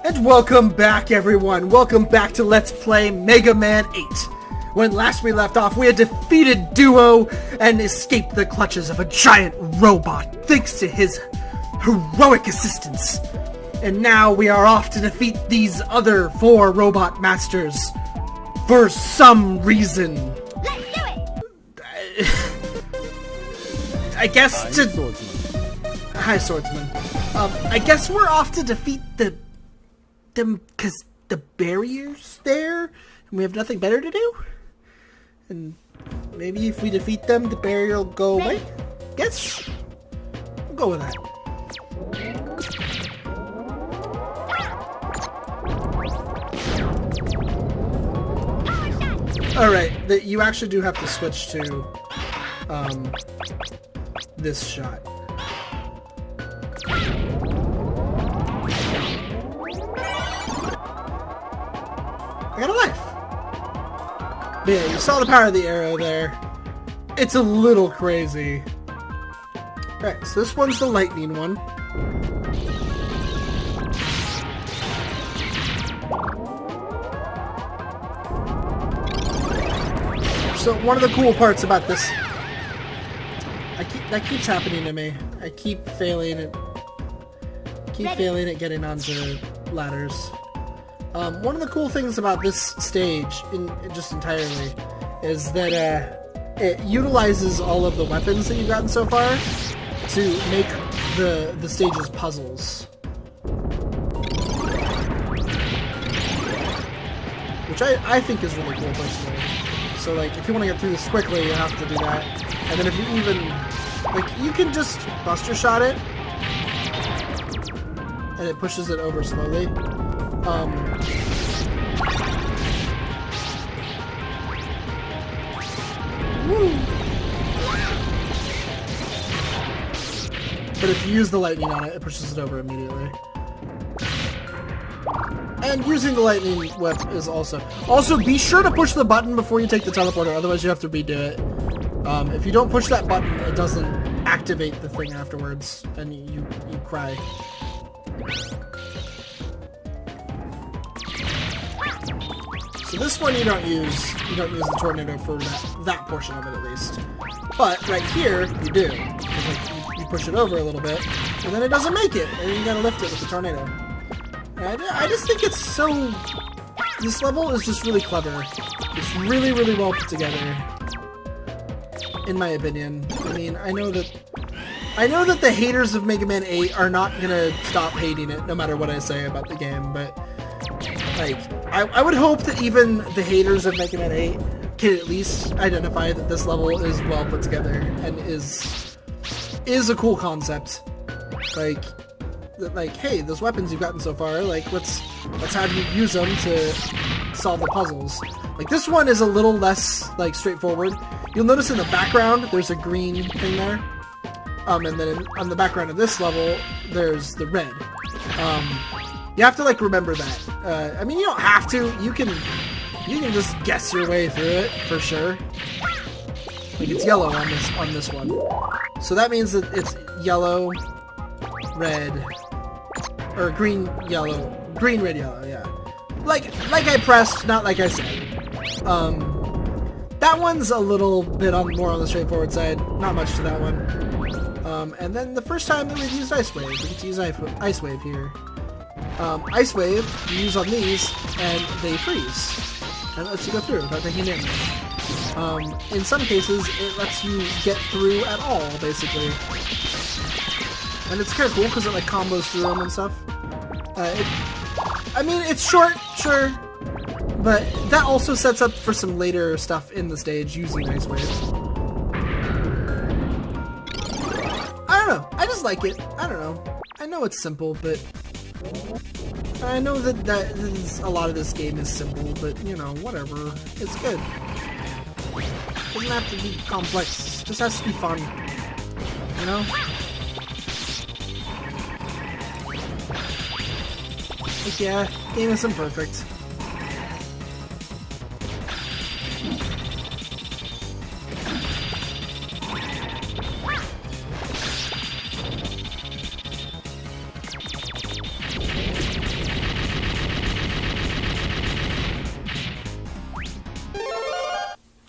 And welcome back, everyone. Welcome back to Let's Play Mega Man 8. When last we left off, we had defeated Duo and escaped the clutches of a giant robot thanks to his heroic assistance. And now we are off to defeat these other 4 robot masters for some reason. Let's do it! I guess to... Hi, Swordsman. I guess we're off to defeat them because the barrier's there and we have nothing better to do? And maybe if we defeat them, the barrier will go away? Guess we'll go with that. Alright, you actually do have to switch to this shot. I got a life! But yeah, you saw the power of the arrow there. It's a little crazy. Alright, so this one's the lightning one. So one of the cool parts about this... that keeps happening to me. I keep failing at getting onto ladders. One of the cool things about this stage, entirely, is that it utilizes all of the weapons that you've gotten so far to make the stages puzzles. Which I think is really cool, personally. So, like, if you want to get through this quickly, you have to do that. And then if you even... like, you can just buster shot it, and it pushes it over slowly. Woo. But if you use the lightning on it, it pushes it over immediately. And using the lightning whip is also... Also, be sure to push the button before you take the teleporter, otherwise you have to redo it. If you don't push that button, it doesn't activate the thing afterwards, and you cry. So this one you don't use the tornado for that portion of it at least. But right here you do. Like you push it over a little bit, and then it doesn't make it, and you gotta lift it with the tornado. And I just think it's so... This level is just really clever. It's really, really well put together, in my opinion. I mean, I know that the haters of Mega Man 8 are not gonna stop hating it, no matter what I say about the game, but... like, I would hope that even the haters of Mega Man 8 can at least identify that this level is well put together and is a cool concept. Like, hey, those weapons you've gotten so far, like, let's have you use them to solve the puzzles. Like, this one is a little less, like, straightforward. You'll notice in the background, there's a green thing there. And then on the background of this level, there's the red. You have to, like, remember that. I mean, you don't have to. You can just guess your way through it, for sure. Like, it's yellow on this one. So that means that it's yellow, red, or green, yellow. Green, red, yellow, yeah. Like I pressed, not like I said. That one's a little bit more on the straightforward side. Not much to that one. And then the first time that we've used Ice Wave. We get to use Ice Wave here. Ice Wave, you use on these, and they freeze. And it lets you go through without taking damage. In some cases, it lets you get through at all, basically. And it's kind of cool, because it, like, combos through them and stuff. I mean, it's short, sure, but that also sets up for some later stuff in the stage using Ice Wave. I don't know. I just like it. I don't know. I know it's simple, but... I know that a lot of this game is simple, but, you know, whatever. It's good. It doesn't have to be complex. It just has to be fun. You know? Like, yeah, game isn't perfect.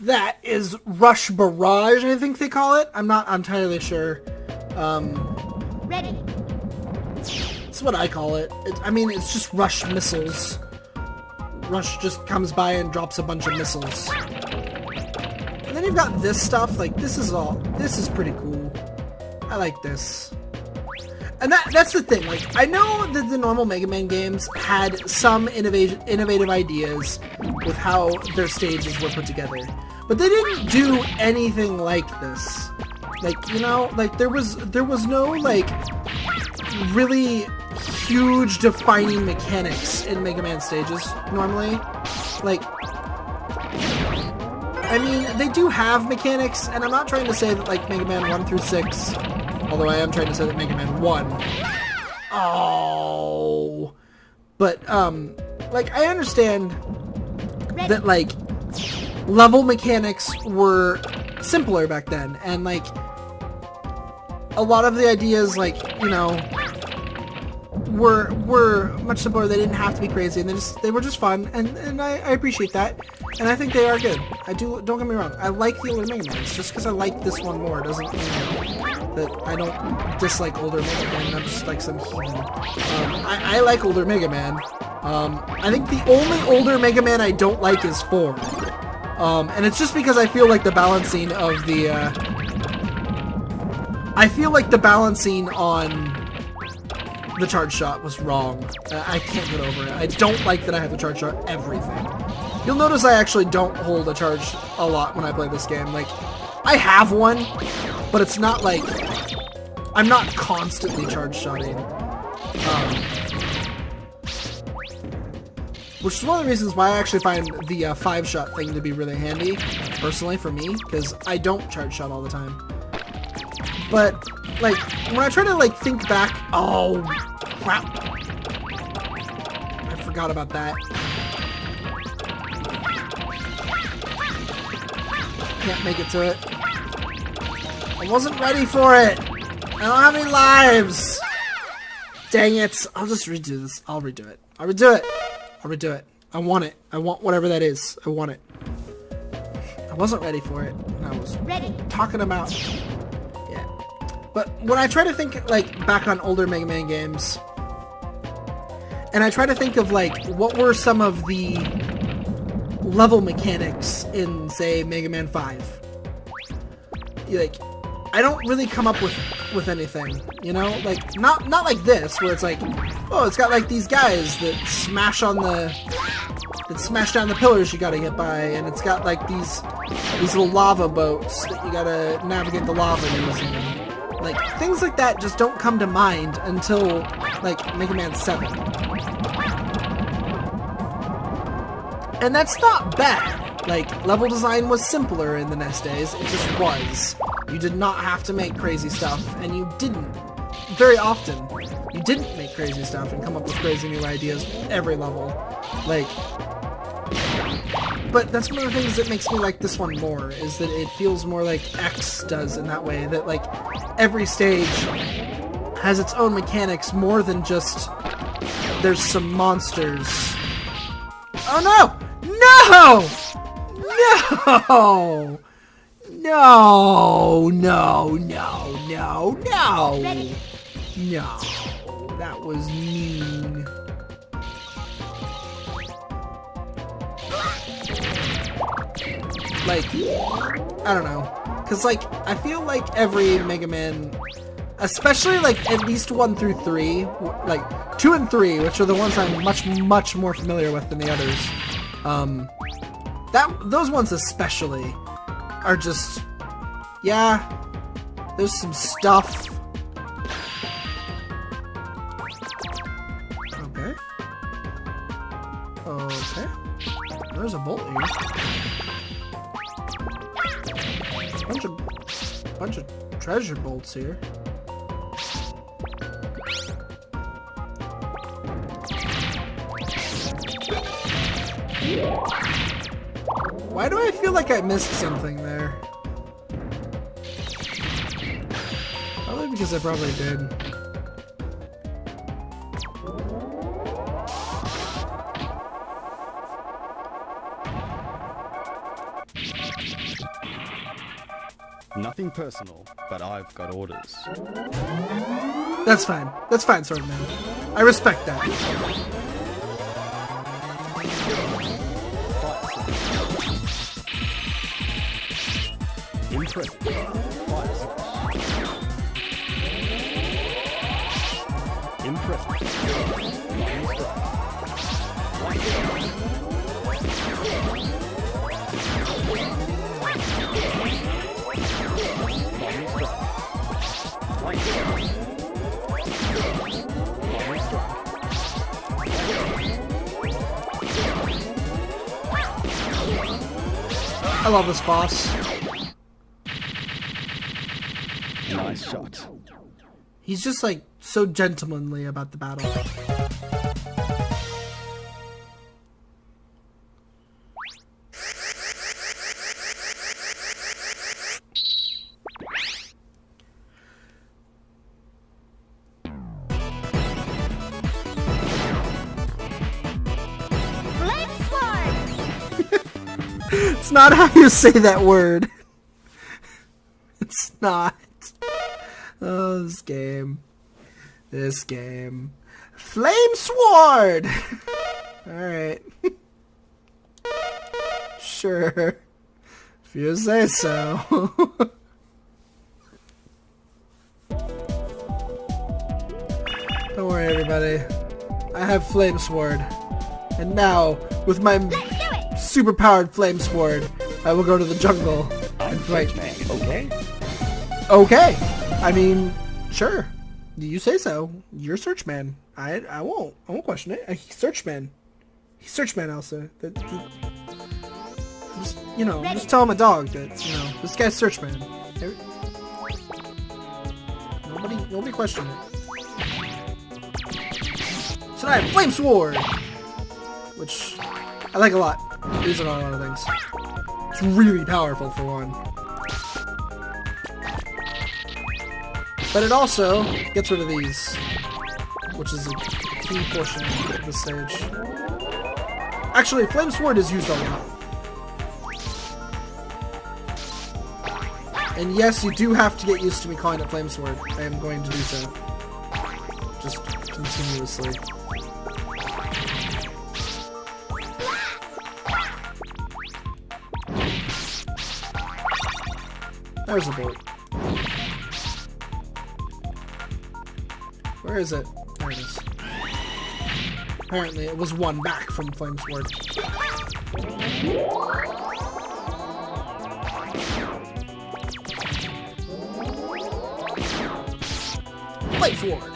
that is Rush Barrage, I think they call it. I'm not entirely sure. Ready. That's what I call it. I mean, it's just Rush missiles. Rush just comes by and drops a bunch of missiles. And then you've got this stuff. Like, this is pretty cool. I like this. And that's the thing. Like, I know that the normal Mega Man games had some innovative ideas with how their stages were put together. But they didn't do anything like this. Like, you know, like there was no like really huge defining mechanics in Mega Man stages normally. Like, I mean, they do have mechanics, and I'm not trying to say that like Mega Man 1 through 6, although I am trying to say that Mega Man 1. Oh. But like I understand that like level mechanics were simpler back then, and like a lot of the ideas, like, you know, were much simpler. They didn't have to be crazy, and they were just fun, and I appreciate that, and I think they are good. Don't get me wrong, I like the older Mega Mans. Just because I like this one more doesn't mean that I don't dislike older Mega Man. I'm just like some heathen. I like older Mega Man. I think the only older Mega Man I don't like is 4. And it's just because I feel like the balancing of the, I feel like the balancing on the charge shot was wrong. I can't get over it. I don't like that I have to charge shot everything. You'll notice I actually don't hold a charge a lot when I play this game. Like, I have one, but it's not like, I'm not constantly charge shotting. Which is one of the reasons why I actually find the 5-shot thing to be really handy, personally, for me, because I don't charge shot all the time. But, like, when I try to, like, think back... Oh, crap. I forgot about that. Can't make it to it. I wasn't ready for it! I don't have any lives! Dang it. I'll just redo this. I'll redo it. I'll redo it! I'll redo it. I want it. I want whatever that is. I want it. I wasn't ready for it. I was talking about... Yeah. But when I try to think, like, back on older Mega Man games, and I try to think of, like, what were some of the level mechanics in, say, Mega Man 5? Like, I don't really come up with anything, you know? Like, not like this, where it's like, oh, it's got like these guys that smash down the pillars you gotta get by, and it's got like these little lava boats that you gotta navigate the lava using. Like, things like that just don't come to mind until, like, Mega Man 7. And that's not bad. Like, level design was simpler in the NES days, it just was. You did not have to make crazy stuff, and you didn't. Very often, you didn't make crazy stuff and come up with crazy new ideas every level. Like, but that's one of the things that makes me like this one more, is that it feels more like X does in that way, that like every stage has its own mechanics more than just there's some monsters. Oh no! No! No! No, no, no, no, no! No, that was mean. Like, I don't know. Cause like, I feel like every Mega Man, especially like at least 1 through 3, like 2 and 3, which are the ones I'm much more familiar with than the others. Those ones especially are just, yeah, there's some stuff. Okay. Okay. There's a bolt here. Bunch of treasure bolts here. Why do I feel like I missed something there? Probably because I probably did. Nothing personal, but I've got orders. That's fine. That's fine, Swordman. I respect that. Impressive. I love this boss. Nice shot. He's just like so gentlemanly about the battle. Flame sword. It's not how you say that word. It's not. Oh, this game. This game. Flame sword! Alright. Sure. If you say so. Don't worry, everybody. I have flame sword. And now, with my super-powered flame sword, I will go to the jungle and fight. Okay? Okay. I mean, sure. You say so. You're Search Man. I won't question it. He's Search Man. He's Search Man, Elsa. Just, you know, just tell him a dog that, you know, this guy's Search Man. Nobody question it. So I have Flame Sword, which I like a lot. These are not a lot of things. It's really powerful for one. But it also gets rid of these, which is a key portion of the stage. Actually, Flame Sword is used a lot. And yes, you do have to get used to me calling it Flame Sword. I am going to do so. Just continuously. There's a bolt. Where is it? There it is. Apparently it was one back from Flame Sword. Flame Sword!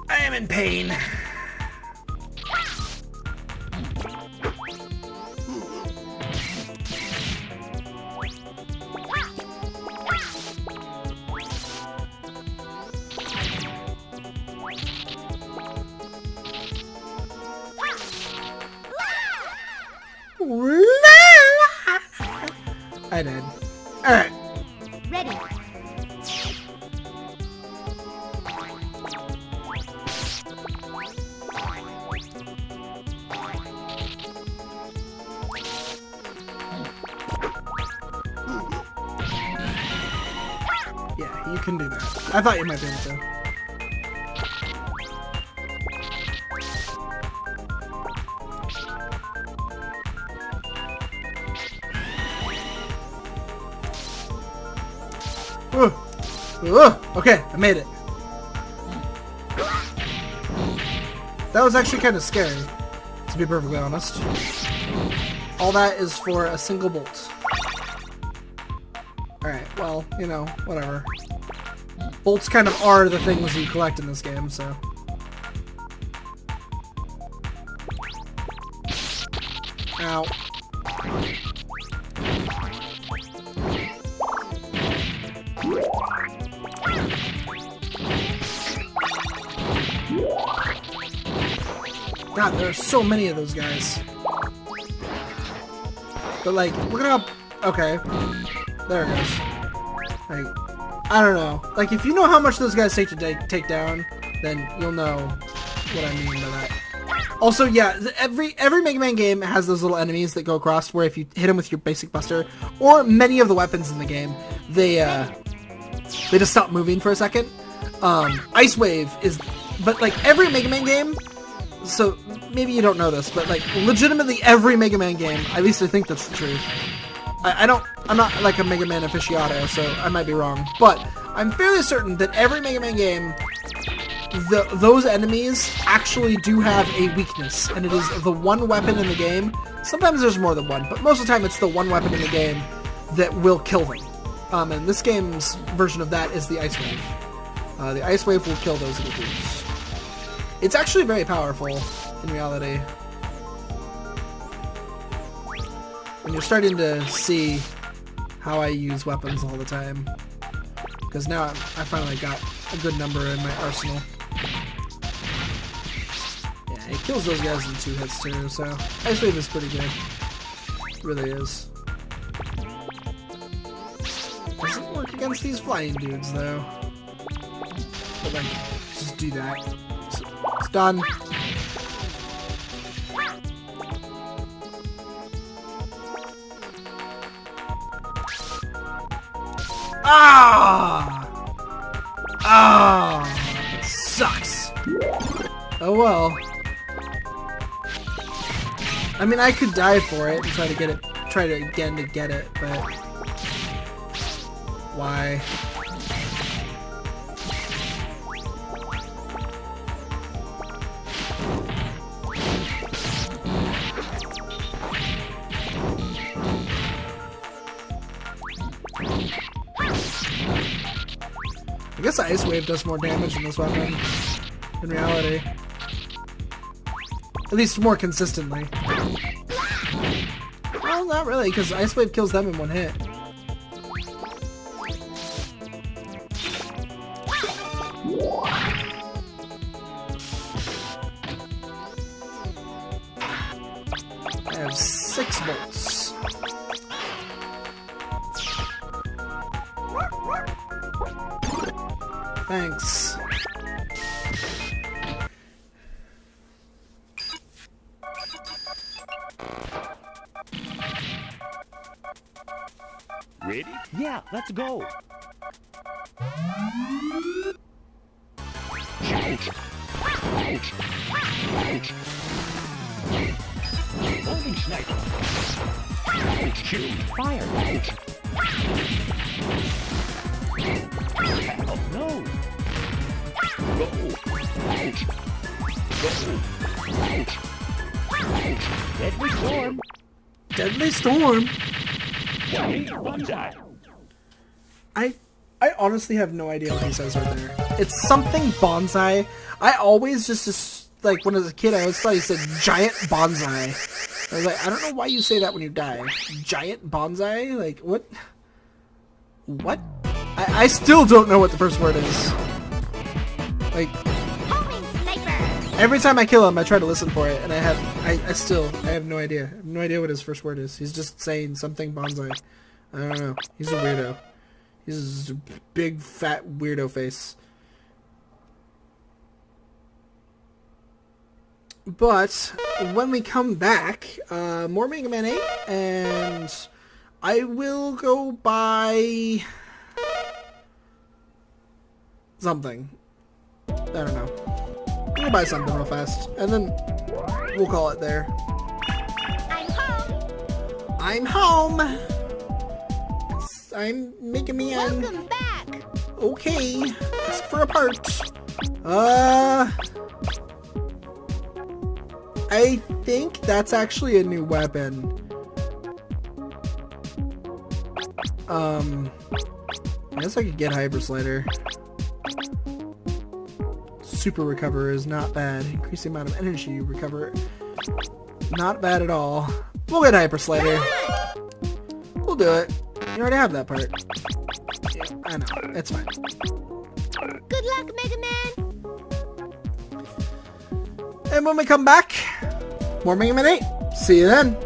I am in pain. I did. Alright. Ready. Yeah, you can do that. I thought you might be able to. Okay, I made it. That was actually kind of scary, to be perfectly honest. All that is for a single bolt. well, you know, whatever. Bolts kind of are the things you collect in this game, so. Ow. God, there are so many of those guys. But like, we're gonna... Okay. There it goes. Like, I don't know. Like, if you know how much those guys take to take down, then you'll know what I mean by that. Also, yeah, every Mega Man game has those little enemies that go across where if you hit them with your basic buster, or many of the weapons in the game, they just stop moving for a second. Ice Wave is... But, like, every Mega Man game... So, maybe you don't know this, but, like, legitimately every Mega Man game, at least I think that's the truth. I'm not, like, a Mega Man aficionado, so I might be wrong, but I'm fairly certain that every Mega Man game, those enemies actually do have a weakness, and it is the one weapon in the game. Sometimes there's more than one, but most of the time it's the one weapon in the game that will kill them. And this game's version of that is the Ice Wave. The Ice Wave will kill those enemies. It's actually very powerful, in reality. And you're starting to see how I use weapons all the time. Because now I finally got a good number in my arsenal. Yeah, it kills those guys in 2 hits too, so Ice Wave is pretty good. It really is. Doesn't work against these flying dudes though. But like, just do that. It's done. Ah! Ah! It sucks. Oh well. I mean, I could die for it and try to get it, but why? I guess the Ice Wave does more damage than this weapon, in reality. At least more consistently. Well, not really, because Ice Wave kills them in 1 hit. I have 6 bolts. Thanks. Ready? Yeah, let's go. Holding sniper. Shoot. Fire. Oh no. Go. Go. Deadly storm. Deadly storm? I honestly have no idea what he says right there. It's something bonsai. I always just like, when I was a kid, I always thought he said giant bonsai. I was like, I don't know why you say that when you die. Giant bonsai? Like, what? What? I still don't know what the first word is. Like, every time I kill him, I try to listen for it, and I have no idea. I have no idea what his first word is. He's just saying something bonsai. I don't know. He's a weirdo. He's a big, fat weirdo face. But when we come back, more Mega Man 8, and I will go buy something. I don't know. We'll buy something real fast, and then we'll call it there. I'm home. I'm home. I'm Mega Man. Welcome back. Okay. Ask for a part. I think that's actually a new weapon. I guess I could get Hyper Slider. Super Recover is not bad. Increase the amount of energy you recover. Not bad at all. We'll get Hyper Slider. We'll do it. You already have that part. Yeah, I know. It's fine. Good luck, Mega Man. And when we come back, more Mega Man 8. See you then.